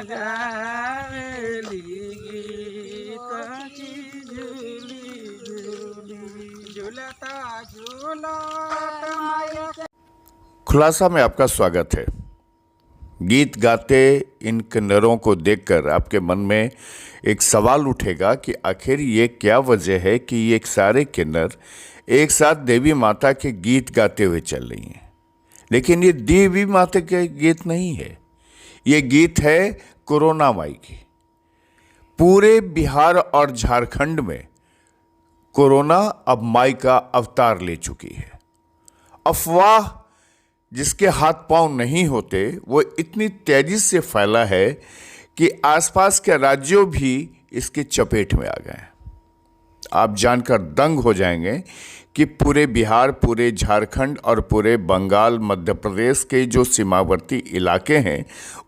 गावेली गीताची झुली झुली झुलता झुलता माया। खुलासा में आपका स्वागत है। गीत गाते इन किन्नरों को देखकर आपके मन में एक सवाल उठेगा कि आखिर ये क्या वजह है कि ये सारे किन्नर एक साथ देवी माता के गीत गाते हुए चल रही हैं। लेकिन ये देवी माता के गीत नहीं है, ये गीत है कोरोना माई की। पूरे बिहार और झारखंड में कोरोना अब माई का अवतार ले चुकी है। अफवाह जिसके हाथ पांव नहीं होते वो इतनी तेजी से फैला है कि आसपास के राज्यों भी इसके चपेट में आ गए हैं। आप जानकर दंग हो जाएंगे कि पूरे बिहार, पूरे झारखंड और पूरे बंगाल, मध्य प्रदेश के जो सीमावर्ती इलाके हैं,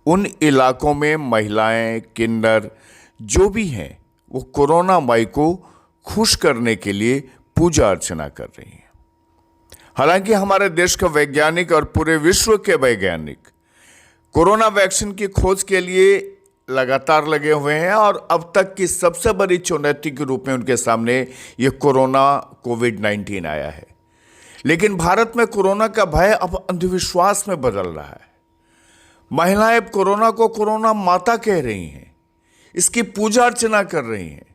उन इलाकों में महिलाएं, किन्नर जो भी हैं, वो कोरोना माई को खुश करने के लिए पूजा अर्चना कर रही हैं। हालांकि हमारे देश के वैज्ञानिक और पूरे विश्व के वैज्ञानिक कोरोना वैक्सीन की खोज के लिए लगातार लगे हुए हैं और अब तक की सबसे बड़ी चुनौती के रूप में उनके सामने ये कोविड-19 आया है। लेकिन भारत में कोरोना का भय अब अंधविश्वास में बदल रहा है। महिलाएं अब कोरोना को कोरोना माता कह रही हैं, इसकी पूजा अर्चना कर रही हैं।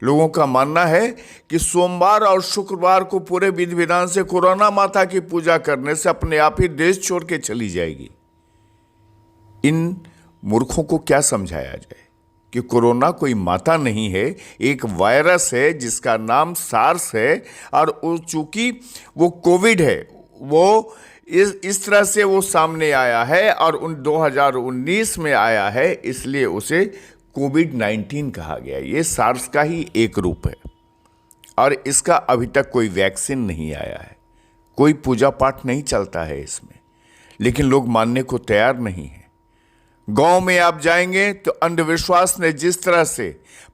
लोगों का मानना है कि सोमवार और शुक्रवार को पूरे विधि विधान से कोरोना माता की पूजा करने से अपने आप ही देश छोड़ के चली जाएगी। इन मूर्खों को क्या समझाया जाए कि कोरोना कोई माता नहीं है, एक वायरस है जिसका नाम सार्स है और चूंकि वो कोविड है, वो इस तरह से वो सामने आया है और 2019 में आया है, इसलिए उसे कोविड-19 कहा गया। ये सार्स का ही एक रूप है और इसका अभी तक कोई वैक्सीन नहीं आया है, कोई पूजा पाठ नहीं चलता है इसमें, लेकिन लोग मानने को तैयार नहीं है। गांव में आप जाएंगे तो अंधविश्वास ने जिस तरह से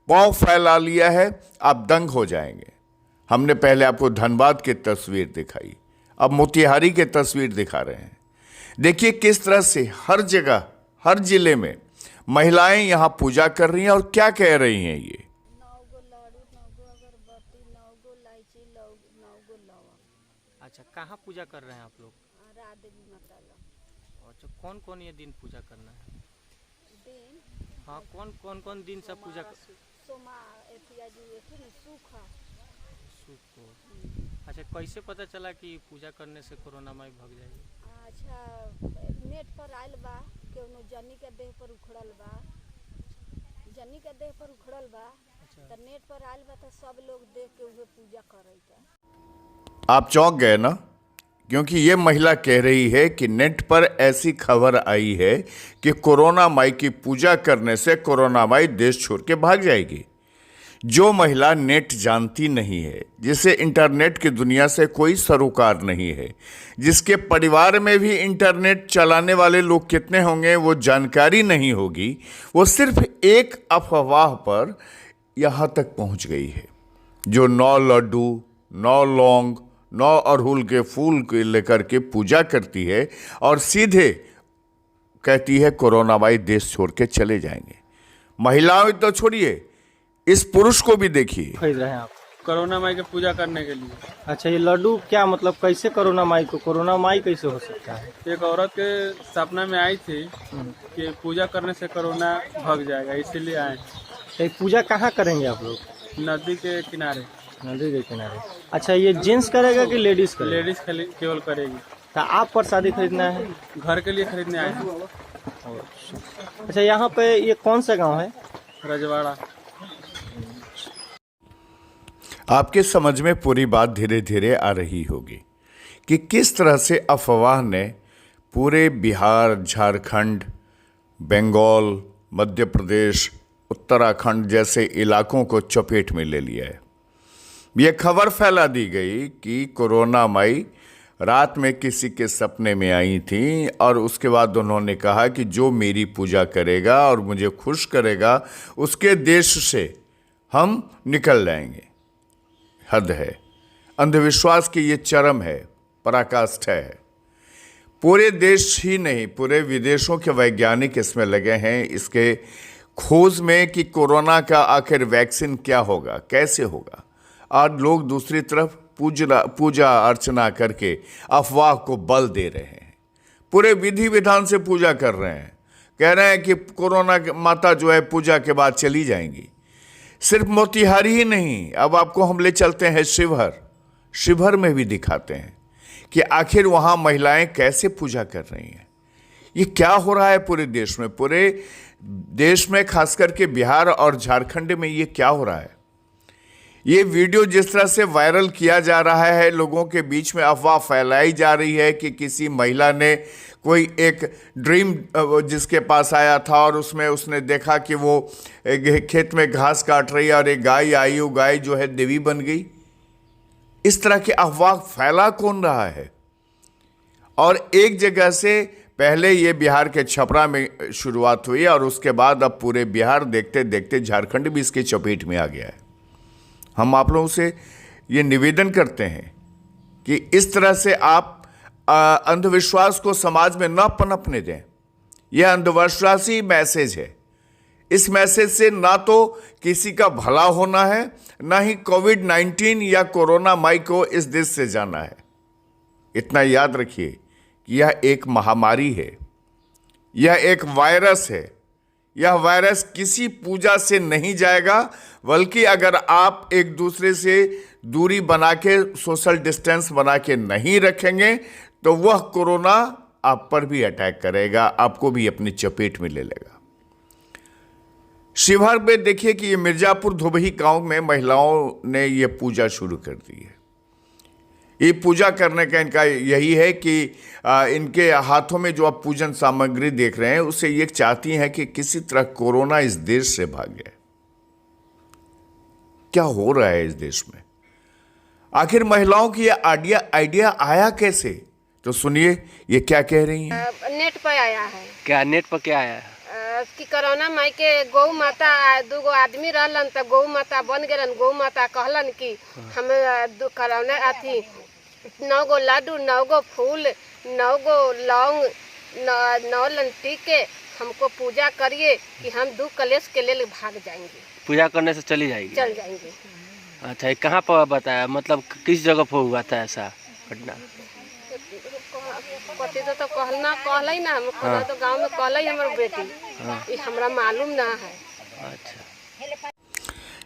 पांव फैला लिया है, आप दंग हो जाएंगे। हमने पहले आपको धनबाद की तस्वीर दिखाई, अब मोतिहारी की तस्वीर दिखा रहे हैं। देखिए किस तरह से हर जगह, हर जिले में महिलाएं यहां पूजा कर रही हैं और क्या कह रही हैं ये। 9 गो लाडू, 9 गो अगरबत्ती, 9 गो इलायची, 9 गो लौंग। अच्छा, कहाँ पूजा कर रहे हैं आप लोग? रात देवी माता ला अच्छा, कौन कौन ये दिन पूजा करना है? दिन हाँ, कौन दिन सब पूजा सोमा एथिया जी एथी ने सूखा सुख को। अच्छा, कैसे पता चला कि पूजा करने से कोरोना माई भाग जाएगी? अच्छा, नेट पर आयल बा केनो जनी के देह पर उखड़ल बा, जनी के देह पर उखड़ल बा। अच्छा। तो नेट पर आयल बा तो सब लोग देख के उहे पूजा करैता। आप चौंक गए ना, क्योंकि ये महिला कह रही है कि नेट पर ऐसी खबर आई है कि कोरोना माई की पूजा करने से कोरोना माई देश छोड़ के भाग जाएगी। जो महिला नेट जानती नहीं है, जिसे इंटरनेट की दुनिया से कोई सरोकार नहीं है, जिसके परिवार में भी इंटरनेट चलाने वाले लोग कितने होंगे वो जानकारी नहीं होगी, वो सिर्फ एक अफवाह पर यहाँ तक पहुँच गई है। जो 9 लड्डू, 9 लौंग, 9 अड़हुल के फूल के लेकर के पूजा करती है और सीधे कहती है कोरोना माई देश छोड़ के चले जाएंगे। महिलाओं तो छोड़िए, इस पुरुष को भी देखिए। खरीद रहे हैं आप कोरोना माई की पूजा करने के लिए। अच्छा, ये लड्डू क्या मतलब, कैसे कोरोना माई कैसे हो सकता है? एक औरत के सपना में आई थी कि पूजा करने से कोरोना भाग जाएगा, इसीलिए आए। तो पूजा कहाँ करेंगे आप लोग? नदी के किनारे। नदी के किनारे। अच्छा, ये जेंट्स करेगा कि लेडीज करेगा? लेडीज केवल करेगी। तो आप प्रसादी खरीदना है? घर के लिए खरीदने आए हैं। अच्छा, यहाँ पे ये कौन सा गांव है? रजवाड़ा। आपके समझ में पूरी बात धीरे धीरे आ रही होगी कि किस तरह से अफवाह ने पूरे बिहार, झारखंड, बंगाल, मध्य प्रदेश, उत्तराखंड जैसे इलाकों को चपेट में ले लिया है। यह खबर फैला दी गई कि कोरोना माई रात में किसी के सपने में आई थी और उसके बाद उन्होंने कहा कि जो मेरी पूजा करेगा और मुझे खुश करेगा, उसके देश से हम निकल जाएंगे। हद है। अंधविश्वास की ये चरम है, पराकाष्ठा है। पूरे देश ही नहीं, पूरे विदेशों के वैज्ञानिक इसमें लगे हैं इसके खोज में कि कोरोना का आखिर वैक्सीन क्या होगा, कैसे होगा। और लोग दूसरी तरफ पूजा अर्चना करके अफवाह को बल दे रहे हैं, पूरे विधि विधान से पूजा कर रहे हैं, कह रहे हैं कि कोरोना माता जो है पूजा के बाद चली जाएंगी। सिर्फ मोतिहारी ही नहीं, अब आपको हम ले चलते हैं शिवहर में भी दिखाते हैं कि आखिर वहाँ महिलाएं कैसे पूजा कर रही हैं। ये क्या हो रहा है पूरे देश में खास करके बिहार और झारखंड में ये क्या हो रहा है। ये वीडियो जिस तरह से वायरल किया जा रहा है, लोगों के बीच में अफवाह फैलाई जा रही है कि किसी महिला ने कोई एक ड्रीम जिसके पास आया था और उसमें उसने देखा कि वो खेत में घास काट रही है और एक गाय आई, वो गाय जो है देवी बन गई। इस तरह की अफवाह फैला कौन रहा है। और एक जगह से पहले ये बिहार के छपरा में शुरुआत हुई और उसके बाद अब पूरे बिहार देखते देखते झारखंड भी इसकी चपेट में आ गया है। हम आप लोगों से ये निवेदन करते हैं कि इस तरह से आप अंधविश्वास को समाज में न पनपने दें। यह अंधविश्वासी मैसेज है। इस मैसेज से ना तो किसी का भला होना है, ना ही कोविड-19 या कोरोना माई को इस देश से जाना है। इतना याद रखिए कि यह एक महामारी है, यह एक वायरस है। यह वायरस किसी पूजा से नहीं जाएगा, बल्कि अगर आप एक दूसरे से दूरी बना के, सोशल डिस्टेंस बना के नहीं रखेंगे तो वह कोरोना आप पर भी अटैक करेगा, आपको भी अपनी चपेट में ले लेगा। शिवहर में देखिए कि ये मिर्जापुर धोबही गांव में महिलाओं ने ये पूजा शुरू कर दी है। ये पूजा करने का इनका यही है कि इनके हाथों में जो आप पूजन सामग्री देख रहे हैं उससे ये चाहती हैं कि किसी तरह कोरोना इस देश से भागे। क्या हो रहा है इस देश में? आखिर महिलाओं की ये आइडिया आया कैसे? तो सुनिए ये क्या कह रही हैं। नेट पर आया है। क्या नेट पर क्या आया है? कि कोरोना माई के गौ माता दूगो आदमी रहलन तो गौ माता बन गलन। गौ माता कहलन कि हम कोरोना अथी 9 गो लड्डू, 9 गो फूल, 9 गो लौंग, 9 लंटी के हमको पूजा करिए कि हम दुख कलेश के लिए भाग जाएंगे। पूजा करने से चली जाएगी? चल जाएंगे। अच्छा, ये कहाँ पर बताया, मतलब किस जगह पर हुआ था ऐसा घटना? कथी तो कहलना कहलाई ना, हम तो गांव में कहलाई हमर बेटी। ये हमरा मालूम ना है। अच्छा,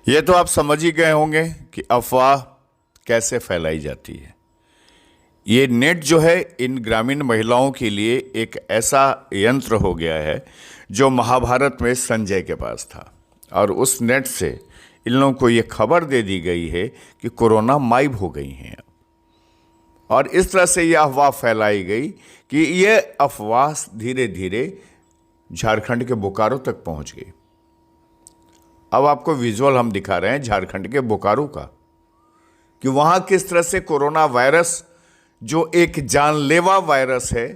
ये तो आप समझ ही गए होंगे कि अफवाह कैसे फैलाई जाती है। ये नेट जो है इन ग्रामीण महिलाओं के लिए एक ऐसा यंत्र हो गया है जो महाभारत में संजय के पास था, और उस नेट से इन लोगों को ये खबर दे दी गई है कि कोरोना माइब हो गई हैं। और इस तरह से यह अफवाह फैलाई गई कि ये अफवाह धीरे धीरे झारखंड के बोकारो तक पहुंच गई। अब आपको विजुअल हम दिखा रहे हैं झारखंड के बोकारो का, कि वहाँ किस तरह से कोरोना वायरस जो एक जानलेवा वायरस है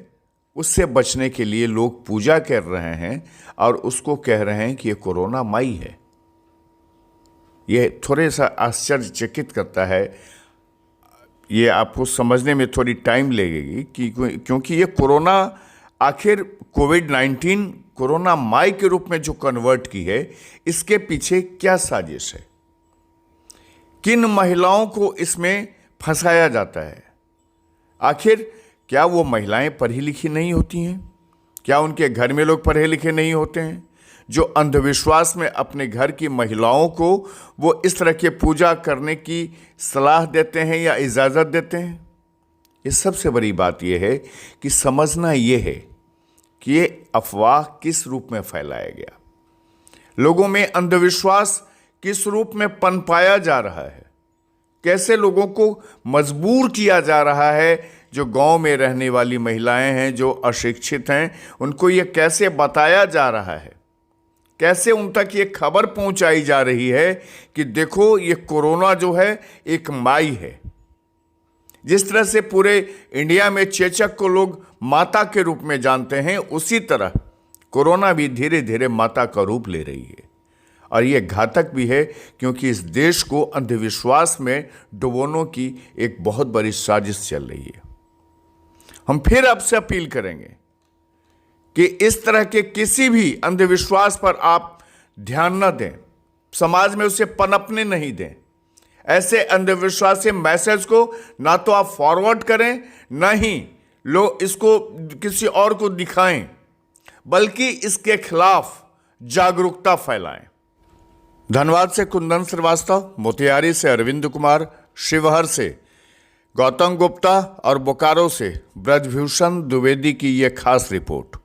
उससे बचने के लिए लोग पूजा कर रहे हैं और उसको कह रहे हैं कि ये कोरोना माई है। ये थोड़े सा आश्चर्यचकित करता है। ये आपको समझने में थोड़ी टाइम लगेगी कि क्योंकि ये कोरोना आखिर कोविड-19 कोरोना माई के रूप में जो कन्वर्ट की है, इसके पीछे क्या साजिश है, किन महिलाओं को इसमें फंसाया जाता है। आखिर क्या वो महिलाएं पढ़ी लिखी नहीं होती हैं? क्या उनके घर में लोग पढ़े लिखे नहीं होते हैं जो अंधविश्वास में अपने घर की महिलाओं को वो इस तरह के पूजा करने की सलाह देते हैं या इजाज़त देते हैं? ये सबसे बड़ी बात यह है कि समझना ये है कि ये अफवाह किस रूप में फैलाया गया, लोगों में अंधविश्वास किस रूप में पनपाया जा रहा है, कैसे लोगों को मजबूर किया जा रहा है। जो गांव में रहने वाली महिलाएं हैं, जो अशिक्षित हैं, उनको ये कैसे बताया जा रहा है, कैसे उन तक ये खबर पहुंचाई जा रही है कि देखो ये कोरोना जो है एक माई है। जिस तरह से पूरे इंडिया में चेचक को लोग माता के रूप में जानते हैं, उसी तरह कोरोना भी धीरे धीरे माता का रूप ले रही है। और ये घातक भी है क्योंकि इस देश को अंधविश्वास में डुबोने की एक बहुत बड़ी साजिश चल रही है। हम फिर आपसे अपील करेंगे कि इस तरह के किसी भी अंधविश्वास पर आप ध्यान न दें, समाज में उसे पनपने नहीं दें। ऐसे अंधविश्वासी मैसेज को ना तो आप फॉरवर्ड करें, ना ही लोग इसको किसी और को दिखाएं, बल्कि इसके खिलाफ जागरूकता फैलाएं। धनबाद से कुंदन श्रीवास्तव, मोतिहारी से अरविंद कुमार, शिवहर से गौतम गुप्ता और बोकारो से ब्रजभूषण द्विवेदी की यह खास रिपोर्ट।